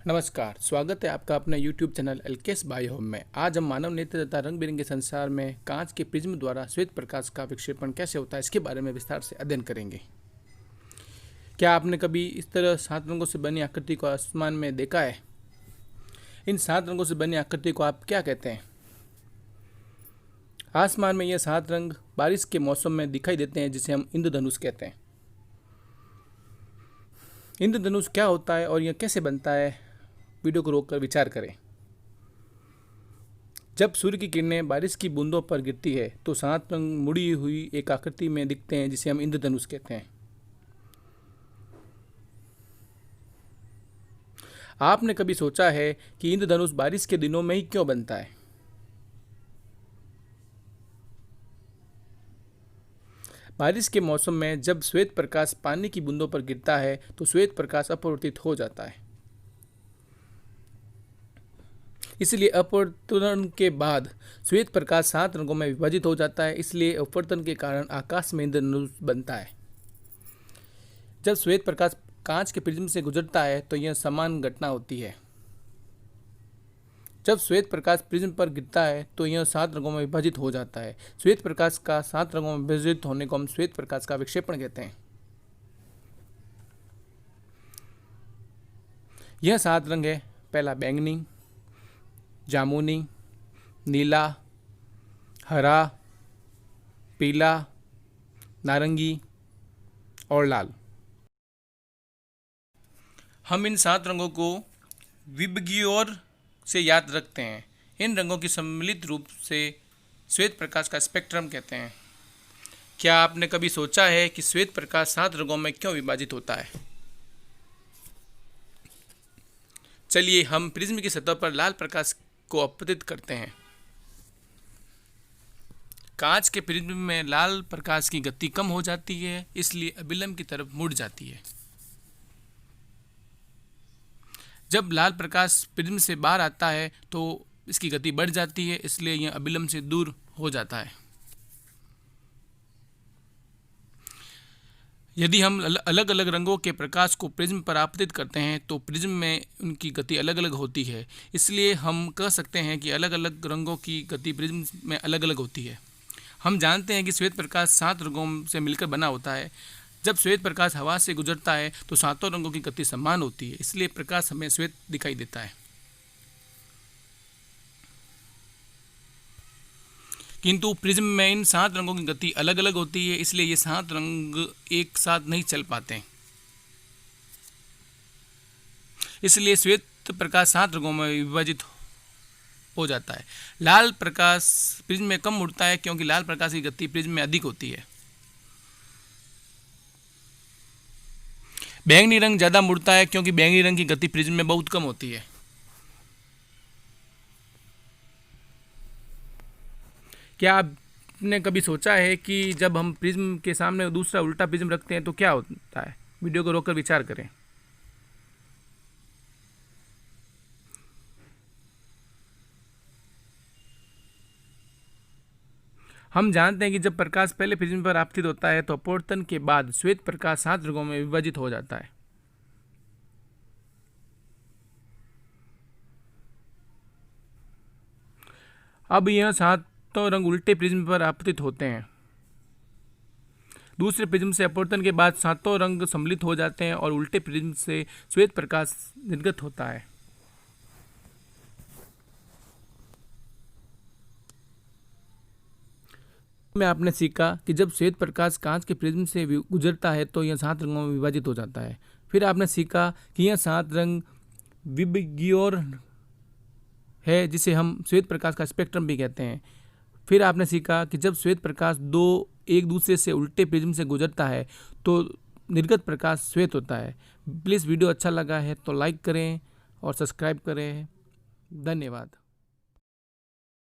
नमस्कार, स्वागत है आपका अपने YouTube चैनल एलकेएस बायो होम में। आज हम मानव नेत्र तथा रंग बिरंगे संसार में कांच के प्रिज्म द्वारा श्वेत प्रकाश का विक्षेपण कैसे होता है इसके बारे में विस्तार से अध्ययन करेंगे। क्या आपने कभी इस तरह 7 रंगों से बनी आकृति को आसमान में देखा है? इन 7 रंगों से बनी आकृति को आप क्या कहते हैं? आसमान में यह 7 रंग बारिश के मौसम में दिखाई देते हैं, जिसे हम इंद्रधनुष कहते हैं। इंद्रधनुष क्या होता है और यह कैसे बनता है, वीडियो को रोककर विचार करें। जब सूर्य की किरणें बारिश की बूंदों पर गिरती है तो 7 रंग मुड़ी हुई एक आकृति में दिखते हैं, जिसे हम इंद्रधनुष कहते हैं। आपने कभी सोचा है कि इंद्रधनुष बारिश के दिनों में ही क्यों बनता है? बारिश के मौसम में जब श्वेत प्रकाश पानी की बूंदों पर गिरता है तो श्वेत प्रकाश अपवर्तित हो जाता है। इसलिए अपवर्तन के बाद श्वेत प्रकाश 7 रंगों में विभाजित हो जाता है। इसलिए अपवर्तन के कारण आकाश में इंद्रधनुष बनता है। जब श्वेत प्रकाश कांच के प्रिज्म से गुजरता है तो यह समान घटना होती है। जब श्वेत प्रकाश प्रिज्म पर गिरता है तो यह 7 रंगों में विभाजित हो जाता है। श्वेत प्रकाश का 7 रंगों में विभाजित होने को हम श्वेत प्रकाश का विक्षेपण कहते हैं। यह 7 रंग है। पहला बैंगनी, जामुनी, नीला, हरा, पीला, नारंगी और लाल। हम इन 7 रंगों को विबग्योर से याद रखते हैं। इन रंगों की सम्मिलित रूप से श्वेत प्रकाश का स्पेक्ट्रम कहते हैं। क्या आपने कभी सोचा है कि श्वेत प्रकाश 7 रंगों में क्यों विभाजित होता है? चलिए हम प्रिज्म की सतह पर लाल प्रकाश को अपवर्तित करते हैं। कांच के प्रिज्म में लाल प्रकाश की गति कम हो जाती है, इसलिए अभिलंब की तरफ मुड़ जाती है। जब लाल प्रकाश प्रिज्म से बाहर आता है तो इसकी गति बढ़ जाती है, इसलिए यह अभिलंब से दूर हो जाता है। यदि हम अलग अलग रंगों के प्रकाश को प्रिज्म पर आपतित करते हैं तो प्रिज्म में उनकी गति अलग अलग होती है। इसलिए हम कह सकते हैं कि अलग अलग रंगों की गति प्रिज्म में अलग अलग होती है। हम जानते हैं कि श्वेत प्रकाश 7 रंगों से मिलकर बना होता है। जब श्वेत प्रकाश हवा से गुजरता है तो 7 रंगों की गति समान होती है, इसलिए प्रकाश हमें श्वेत दिखाई देता है। किंतु प्रिज्म में इन 7 रंगों की गति अलग अलग होती है, इसलिए ये 7 रंग एक साथ नहीं चल पाते। इसलिए श्वेत प्रकाश 7 रंगों में विभाजित हो जाता है। लाल प्रकाश प्रिज्म में कम उड़ता है क्योंकि लाल प्रकाश की गति प्रिज्म में अधिक होती है। बैंगनी रंग ज़्यादा मुड़ता है क्योंकि बैंगनी रंग की गति प्रिज्म में बहुत कम होती है। क्या आपने कभी सोचा है कि जब हम प्रिज्म के सामने दूसरा उल्टा प्रिज्म रखते हैं तो क्या होता है? वीडियो को रोककर विचार करें। हम जानते हैं कि जब प्रकाश पहले प्रिज्म पर आपतित होता है तो अपवर्तन के बाद श्वेत प्रकाश 7 रंगों में विभाजित हो जाता है। अब यह 7 रंग उल्टे प्रिज्म पर आपतित होते हैं। दूसरे प्रिज्म से अपवर्तन के बाद 7 रंग सम्मिलित हो जाते हैं और उल्टे प्रिज्म से श्वेत प्रकाश निर्गत होता है। में आपने सीखा कि जब श्वेत प्रकाश कांच के प्रिज्म से गुजरता है तो यह 7 रंगों में विभाजित हो जाता है। फिर आपने सीखा कि यह 7 रंग विबग्योर है, जिसे हम श्वेत प्रकाश का स्पेक्ट्रम भी कहते हैं। फिर आपने सीखा कि जब श्वेत प्रकाश एक दूसरे से उल्टे प्रिज्म से गुजरता है तो निर्गत प्रकाश श्वेत होता है। प्लीज़ वीडियो अच्छा लगा है तो लाइक करें और सब्सक्राइब करें। धन्यवाद।